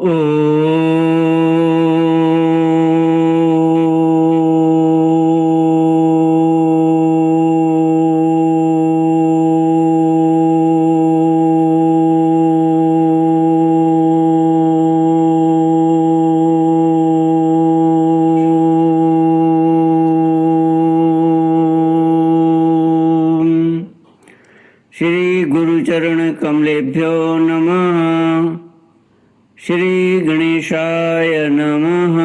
श्री गुरुचरण कमलेभ्यो नमः। श्री गणेशाय नमः।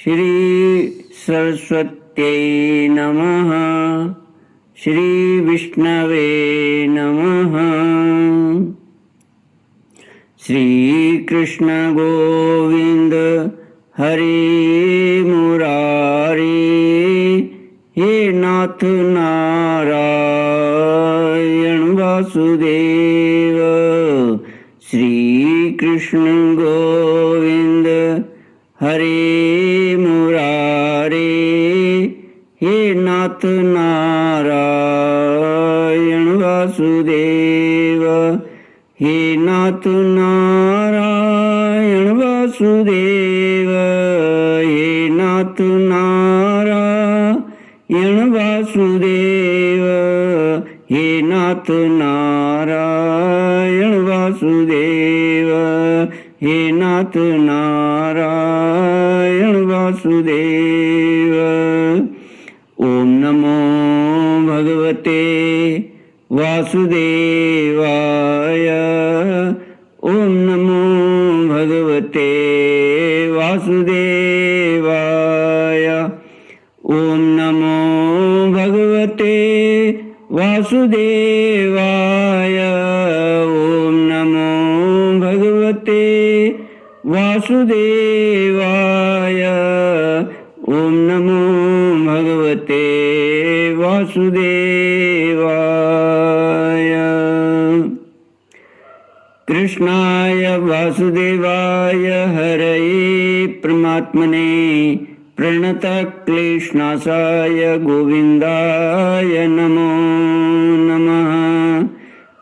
श्री सरस्वत्यै नमः। श्री विष्णवे नमः। श्री कृष्ण गोविंद हरे मुरारी, हे नाथ नारायण वासुदेव। श्री कृष्ण गोविंद हरे मुरारे, हे नाथ नारायण वासुदेव। हे नाथ नारायण वासुदेव। हे नाथ नारायण वासुदेव। हे नाथ नारायण वासुदेव। हे नाथ नारायण वासुदेव। ओम नमो भगवते वासुदेवाय। ओम नमो भगवते वासुदेवाय। ओम नमो भगवते वासुदेवाय। ओम नमो भगवते वासुदेवाय। ओम नमो भगवते वासुदेवाय। कृष्णाय वासुदेवाय हरये परमात्मने प्रणतक्लेशनाशाय गोविन्दाय नमो नमः।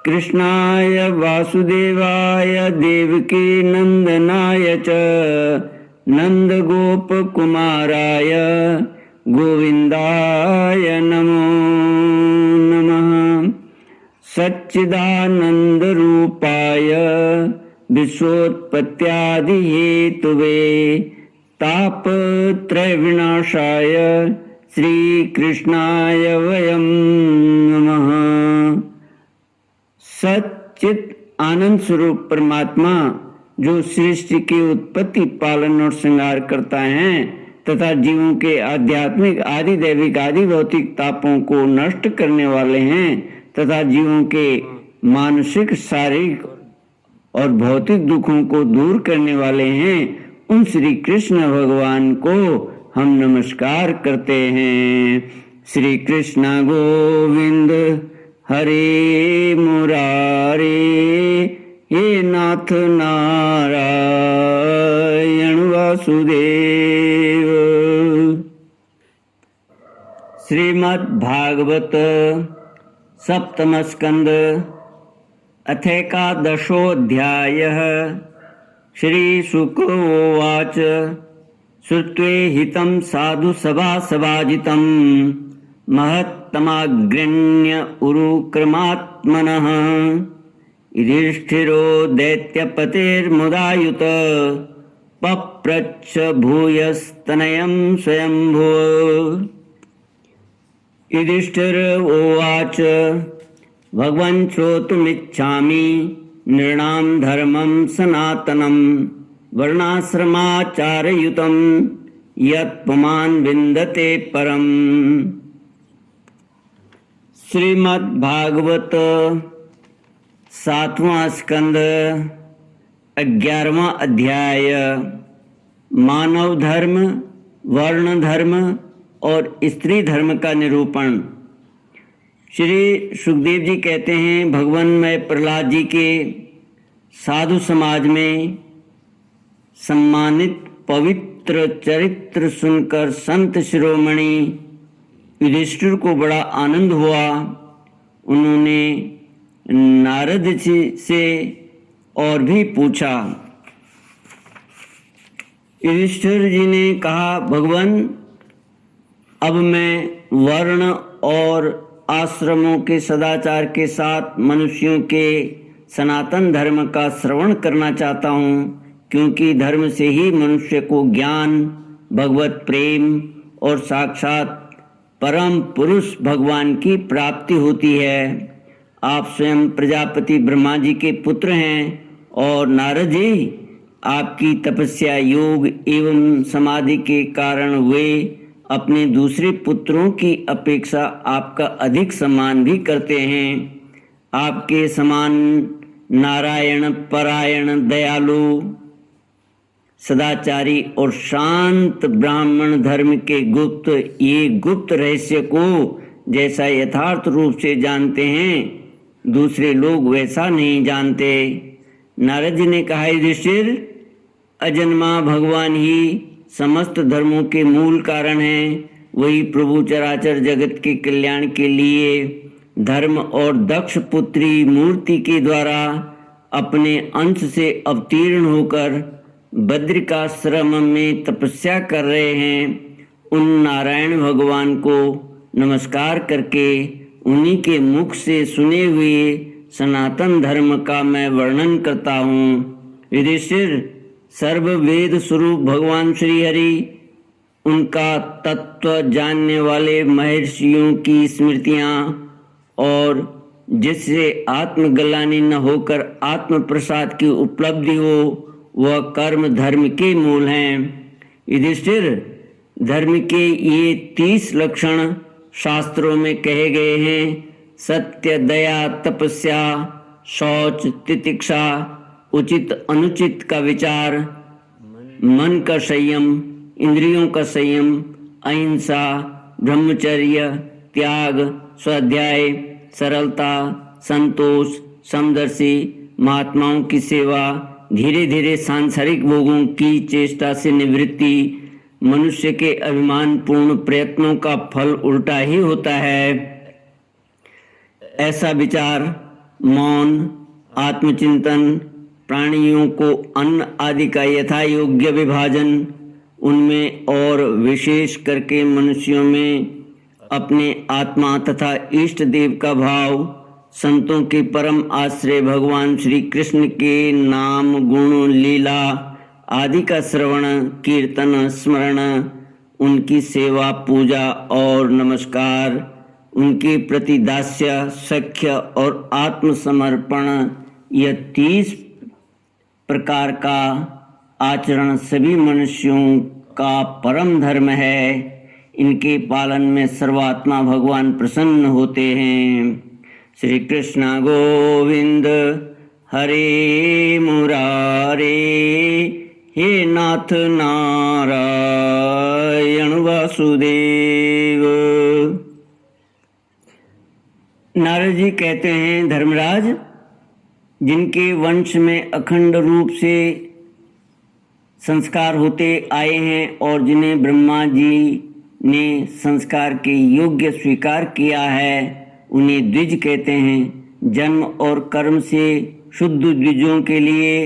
कृष्णाय वासुदेवाय देवकी नंदनाय च नंदगोपकुमाराय गोविन्दाय नमो नमः। सच्चिदानन्दरूपाय विश्वोत्पत्त्यादिहेतुवे तापत्रयविनाशाय श्रीकृष्णाय वयं नमः। सच्चित आनंद स्वरूप परमात्मा जो सृष्टि की उत्पत्ति, पालन और श्रृंगार करता है तथा जीवों के आध्यात्मिक, आदि दैविक, आदि भौतिक तापों को नष्ट करने वाले हैं तथा जीवों के मानसिक, शारीरिक और भौतिक दुखों को दूर करने वाले हैं, उन श्री कृष्ण भगवान को हम नमस्कार करते हैं। श्री कृष्ण गोविंद हरे मुरारे, हे नाथ नारायण वासुदेव। श्रीमद् भागवत सप्तम स्कंद अथैकादशोऽध्यायः। श्री शुक उवाच श्रुत्वे हितं साधु सभासभाजितं महत्तमाग्रण्य उरुक्रमात्मनः। युधिष्ठिरो दैत्यपतेर्मुदायुत पप्रच्छ भूयस्तनयं स्वयंभुव। युधिष्ठिर उवाच भगवन् श्रोतुमिच्छामि नृणां धर्मं सनातनं वर्णाश्रमाचारयुतं यत् पुमान् विन्दते परम्। श्रीमद् भागवत 7वां स्कंद 11वां अध्याय। मानव धर्म, वर्ण धर्म और स्त्री धर्म का निरूपण। श्री सुखदेव जी कहते हैं, भगवान मैं प्रहलाद जी के साधु समाज में सम्मानित पवित्र चरित्र सुनकर संत शिरोमणि युधिष्ठिर को बड़ा आनंद हुआ। उन्होंने नारद जी से और भी पूछा युधिष्ठिर जी ने कहा, भगवान, अब मैं वर्ण और आश्रमों के सदाचार के साथ मनुष्यों के सनातन धर्म का श्रवण करना चाहता हूँ, क्योंकि धर्म से ही मनुष्य को ज्ञान, भगवत प्रेम और साक्षात परम पुरुष भगवान की प्राप्ति होती है। आप स्वयं प्रजापति ब्रह्मा जी के पुत्र हैं और नारद जी आपकी तपस्या, योग एवं समाधि के कारण वे अपने दूसरे पुत्रों की अपेक्षा आपका अधिक सम्मान भी करते हैं। आपके समान नारायण परायण, दयालु, सदाचारी और शांत ब्राह्मण धर्म के ये गुप्त रहस्य को जैसा यथार्थ रूप से जानते हैं, दूसरे लोग वैसा नहीं जानते। नारद जी ने कहा, युधिष्ठिर, अजन्मा भगवान ही समस्त धर्मों के मूल कारण हैं। वही प्रभु चराचर जगत के कल्याण के लिए धर्म और दक्ष पुत्री मूर्ति के द्वारा अपने अंश से अवतीर्ण होकर बद्रिकाश्रम में तपस्या कर रहे हैं। उन नारायण भगवान को नमस्कार करके उन्हीं के मुख से सुने हुए सनातन धर्म का मैं वर्णन करता हूँ। युधिष्ठिर, सर्व वेद स्वरूप भगवान श्री हरि, उनका तत्व जानने वाले महर्षियों की स्मृतियाँ और जिससे आत्मग्लानि न होकर आत्म प्रसाद की उपलब्धि हो, वह कर्म धर्म के मूल हैं। युधिष्ठिर, धर्म के ये 30 लक्षण शास्त्रों में कहे गए हैं। सत्य, दया, तपस्या, शौच, तितिक्षा, उचित अनुचित का विचार, मन का संयम, इंद्रियों का संयम, अहिंसा, ब्रह्मचर्य, त्याग, स्वाध्याय, सरलता, संतोष, समदर्शी, महात्माओं की सेवा, धीरे धीरे सांसारिक भोगों की चेष्टा से निवृत्ति, मनुष्य के अभिमान पूर्ण प्रयत्नों का फल उल्टा ही होता है। ऐसा विचार, मौन, आत्मचिंतन, प्राणियों को अन्न आदि का यथा योग्य विभाजन, उनमें और विशेष करके मनुष्यों में अपने आत्मा तथा इष्ट देव का भाव, संतों के परम आश्रय भगवान श्री कृष्ण के नाम, गुण, लीला आदि का श्रवण, कीर्तन, स्मरण, उनकी सेवा, पूजा और नमस्कार, उनके प्रति दास्य, सख्य और आत्मसमर्पण, यह 30 प्रकार का आचरण सभी मनुष्यों का परम धर्म है। इनके पालन में सर्वात्मा भगवान प्रसन्न होते हैं। श्री कृष्ण गोविंद हरे मुरारे, हे नाथ नारायण वासुदेव। नारद जी कहते हैं, धर्मराज, जिनके वंश में अखंड रूप से संस्कार होते आए हैं और जिन्हें ब्रह्मा जी ने संस्कार के योग्य स्वीकार किया है, उन्हें द्विज कहते हैं। जन्म और कर्म से शुद्ध द्विजों के लिए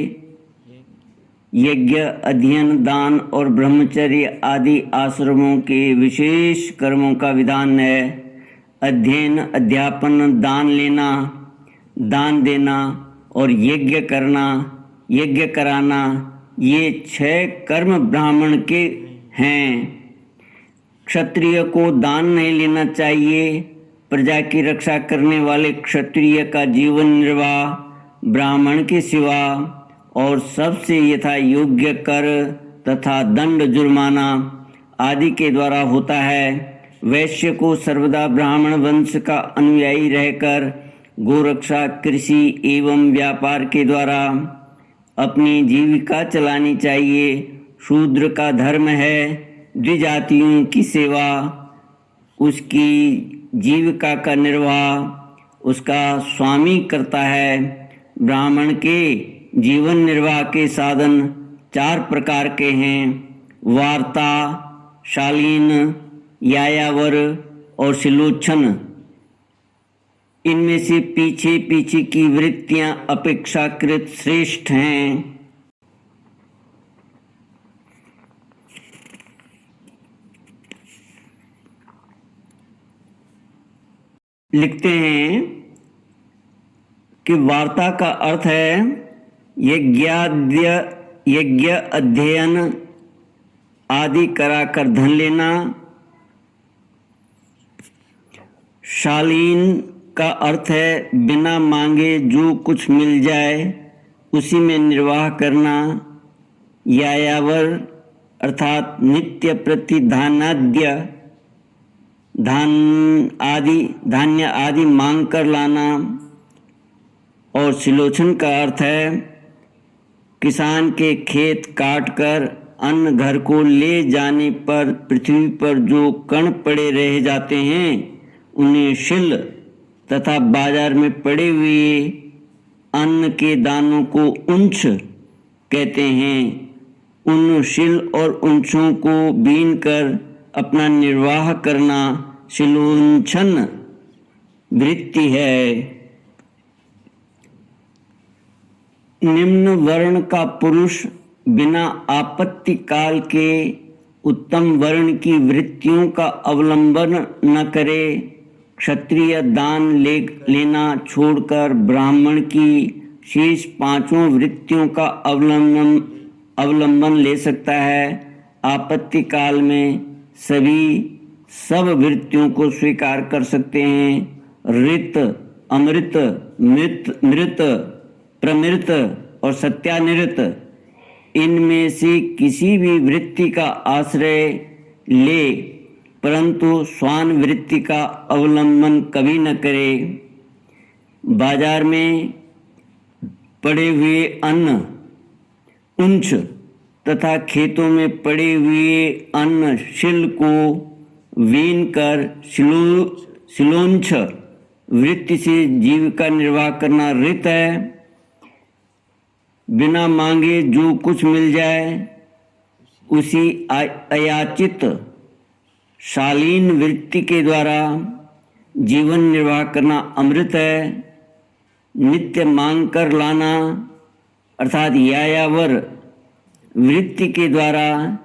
यज्ञ, अध्ययन, दान और ब्रह्मचर्य आदि आश्रमों के विशेष कर्मों का विधान है। अध्ययन, अध्यापन, दान लेना, दान देना और यज्ञ करना, यज्ञ कराना, ये 6 कर्म ब्राह्मण के हैं। क्षत्रिय को दान नहीं लेना चाहिए। प्रजा की रक्षा करने वाले क्षत्रिय का जीवन निर्वाह ब्राह्मण के सिवा और सबसे यथा योग्य कर तथा दंड, जुर्माना आदि के द्वारा होता है। वैश्य को सर्वदा ब्राह्मण वंश का अनुयायी रहकर गोरक्षा, कृषि एवं व्यापार के द्वारा अपनी जीविका चलानी चाहिए। शूद्र का धर्म है द्विजातियों की सेवा, उसकी जीविका का निर्वाह उसका स्वामी करता है। ब्राह्मण के जीवन निर्वाह के साधन 4 प्रकार के हैं: वार्ता, शालीन, यायावर और शिलोच्छन। इनमें से पीछे पीछे की वृत्तियां अपेक्षाकृत श्रेष्ठ हैं। लिखते हैं कि वार्ता का अर्थ है यज्ञ अध्ययन आदि कराकर धन लेना। शालीन का अर्थ है बिना मांगे जो कुछ मिल जाए उसी में निर्वाह करना। यायावर अर्थात नित्य प्रतिधानाद्य धान्य आदि मांग कर लाना। और सिलोचन का अर्थ है किसान के खेत काट कर अन्न घर को ले जाने पर पृथ्वी पर जो कण पड़े रह जाते हैं उन्हें शिल तथा बाजार में पड़े हुए अन्न के दानों को उंच कहते हैं। उन शिल और उंचों को बीन कर अपना निर्वाह करना शिलोंछन वृत्ति है। निम्न वर्ण का पुरुष बिना आपत्ति काल के उत्तम वर्ण की वृत्तियों का अवलंबन न करे। क्षत्रिय दान लेना छोड़कर ब्राह्मण की शेष पांचों वृत्तियों का अवलंबन ले सकता है। आपत्ति काल में सब वृत्तियों को स्वीकार कर सकते हैं। ऋत, अमृत, मृत, प्रमृत और सत्यानिृत इनमें से किसी भी वृत्ति का आश्रय ले, परंतु स्वान वृत्ति का अवलंबन कभी न करे। बाजार में पड़े हुए अन्न उंच तथा खेतों में पड़े हुए अन्न शिल को वीन कर शिलोंछ वृत्ति से जीविका निर्वाह करना ऋत है। बिना मांगे जो कुछ मिल जाए उसी अयाचित शालीन वृत्ति के द्वारा जीवन निर्वाह करना अमृत है। नित्य मांग कर लाना अर्थात यायावर वृत्ति के द्वारा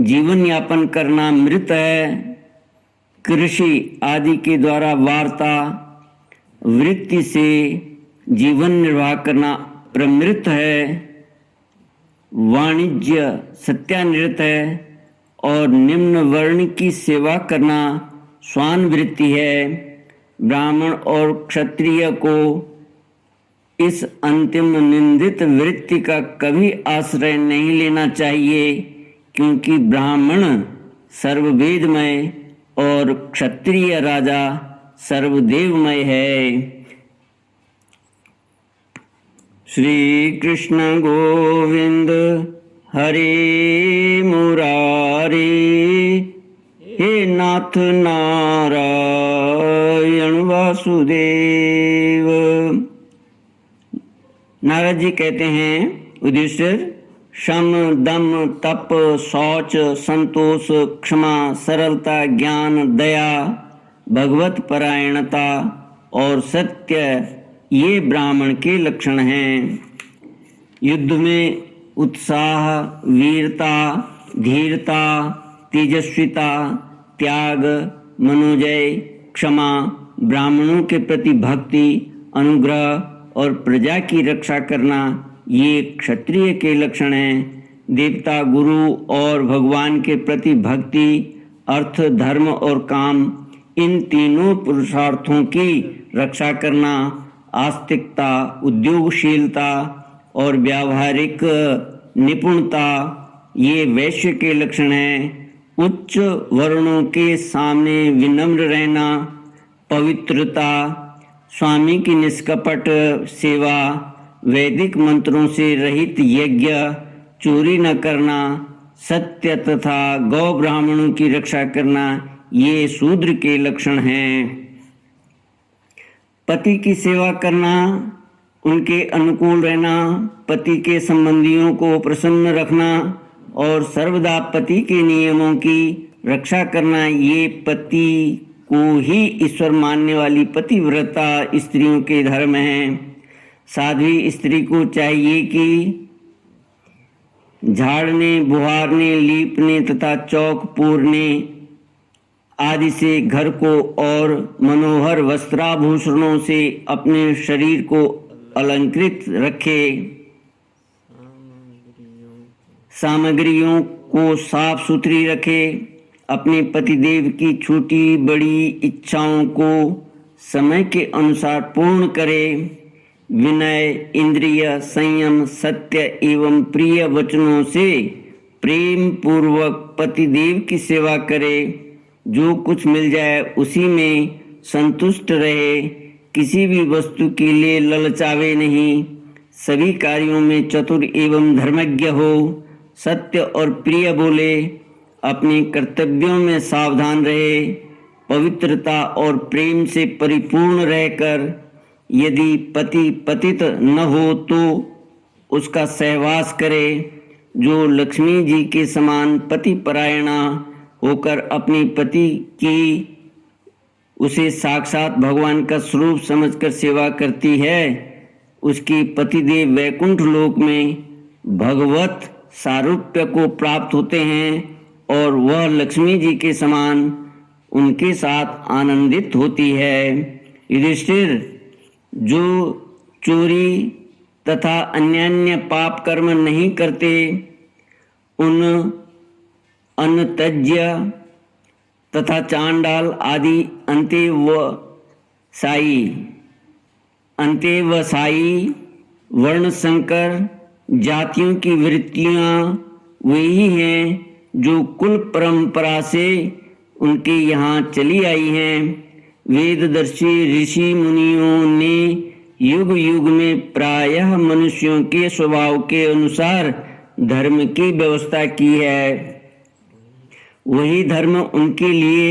जीवन यापन करना मृत है। कृषि आदि के द्वारा वार्ता वृत्ति से जीवन निर्वाह करना प्रमृत है। वाणिज्य सत्यानिृत है और निम्न वर्ण की सेवा करना स्वान वृत्ति है। ब्राह्मण और क्षत्रिय को इस अंतिम निंदित वृत्ति का कभी आश्रय नहीं लेना चाहिए, क्योंकि ब्राह्मण सर्ववेदमय और क्षत्रिय राजा सर्वदेवमय है। श्री कृष्ण गोविंद हरे मुरारी, हे नाथ नारायण वासुदेव। नारद जी कहते हैं युधिष्ठिर, शम, दम, तप, शौच, संतोष, क्षमा, सरलता, ज्ञान, दया, भगवत परायणता और सत्य ये ब्राह्मण के लक्षण हैं। युद्ध में उत्साह, वीरता, धीरता, तेजस्विता, त्याग, मनोजय, क्षमा, ब्राह्मणों के प्रति भक्ति, अनुग्रह और प्रजा की रक्षा करना ये क्षत्रिय के लक्षण हैं। देवता, गुरु और भगवान के प्रति भक्ति, अर्थ, धर्म और काम इन तीनों पुरुषार्थों की रक्षा करना, आस्तिकता, उद्योगशीलता और व्यावहारिक निपुणता ये वैश्य के लक्षण हैं। उच्च वर्णों के सामने विनम्र रहना, पवित्रता, स्वामी की निष्कपट सेवा, वैदिक मंत्रों से रहित यज्ञ, चोरी न करना, सत्य तथा गौ ब्राह्मणों की रक्षा करना ये शूद्र के लक्षण हैं। पति की सेवा करना, उनके अनुकूल रहना, पति के संबंधियों को प्रसन्न रखना और सर्वदा पति के नियमों की रक्षा करना ये पति को ही ईश्वर मानने वाली पतिव्रता स्त्रियों के धर्म हैं। साध्वी स्त्री को चाहिए कि झाड़ने, बुहारने, लीपने तथा चौक पूरने आदि से घर को और मनोहर वस्त्राभूषणों से अपने शरीर को अलंकृत रखे, सामग्रियों को साफ सुथरी रखे, अपने पतिदेव की छोटी बड़ी इच्छाओं को समय के अनुसार पूर्ण करे, विनय, इंद्रिय संयम, सत्य एवं प्रिय वचनों से प्रेम पूर्वक पतिदेव की सेवा करे, जो कुछ मिल जाए उसी में संतुष्ट रहे, किसी भी वस्तु के लिए ललचावे नहीं, सभी कार्यों में चतुर एवं धर्मज्ञ हो, सत्य और प्रिय बोले, अपने कर्तव्यों में सावधान रहे, पवित्रता और प्रेम से परिपूर्ण रहकर यदि पति पतित न हो तो उसका सहवास करे, जो लक्ष्मी जी के समान पति परायणा होकर अपने पति की उसे साक्षात भगवान का स्वरूप समझकर सेवा करती है, उसकी पतिदेव वैकुंठ लोक में भगवत सारूप्य को प्राप्त होते हैं और वह लक्ष्मी जी के समान उनके साथ आनंदित होती है। युधिष्ठिर, जो चोरी तथा अन्यान्य पाप कर्म नहीं करते, उन अनतज्य तथा चांडाल आदि अंतेवसायी वर्ण संकर जातियों की वृत्तियां वही हैं जो कुल परंपरा से उनके यहाँ चली आई हैं। वेददर्शी ऋषि मुनियों ने युग युग में प्रायः मनुष्यों के स्वभाव के अनुसार धर्म की व्यवस्था की है। वही धर्म उनके लिए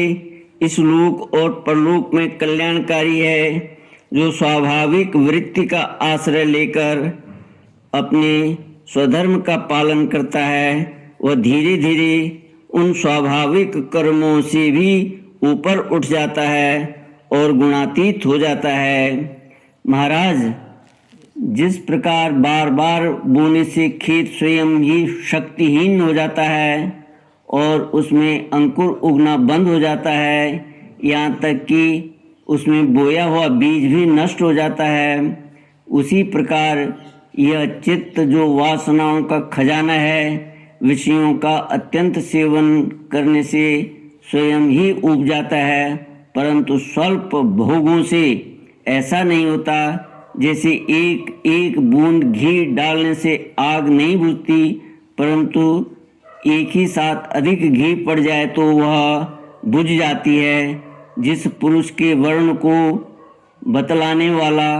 इस लोक और परलोक में कल्याणकारी है। जो स्वाभाविक वृत्ति का आश्रय लेकर अपने स्वधर्म का पालन करता है, वह धीरे धीरे उन स्वाभाविक कर्मों से भी ऊपर उठ जाता है और गुणातीत हो जाता है। महाराज, जिस प्रकार बार बार बोने से खेत स्वयं ही शक्तिहीन हो जाता है और उसमें अंकुर उगना बंद हो जाता है, यहाँ तक कि उसमें बोया हुआ बीज भी नष्ट हो जाता है, उसी प्रकार यह चित्त जो वासनाओं का खजाना है, विषयों का अत्यंत सेवन करने से स्वयं ही उग जाता है, परंतु स्वल्प भोगों से ऐसा नहीं होता। जैसे एक एक बूंद घी डालने से आग नहीं बुझती, परंतु एक ही साथ अधिक घी पड़ जाए तो वह बुझ जाती है। जिस पुरुष के वर्ण को बतलाने वाला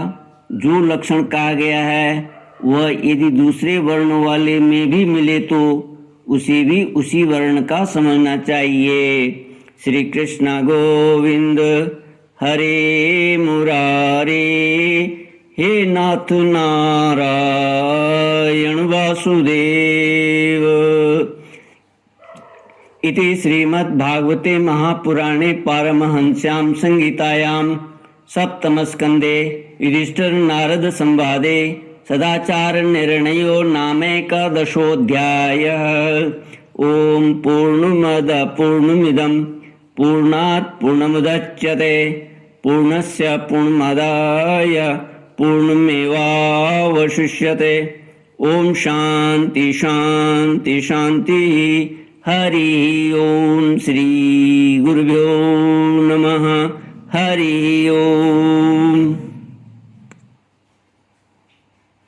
जो लक्षण कहा गया है, वह यदि दूसरे वर्ण वाले में भी मिले तो उसे भी उसी वर्ण का समझना चाहिए। श्री कृष्ण गोविंद हरे मुरारे, हे नाथ नारायण वासुदेव। इति श्रीमद्भागवते महापुराणे पारमहंस्यां संहितायां सप्तमस्कन्धे युधिष्ठिर नारद संवादे सदाचार निर्णयो नामैकादशोऽध्यायः। ओम पूर्णमद पूर्णमिदं पूर्णात् पूर्णमुदच्यते पूर्णस्य पूर्णमादाय पूर्णमेवावशिष्यते। ओम शांति शांति शांति। हरि ओम। श्री गुरुभ्यो नमः। हरि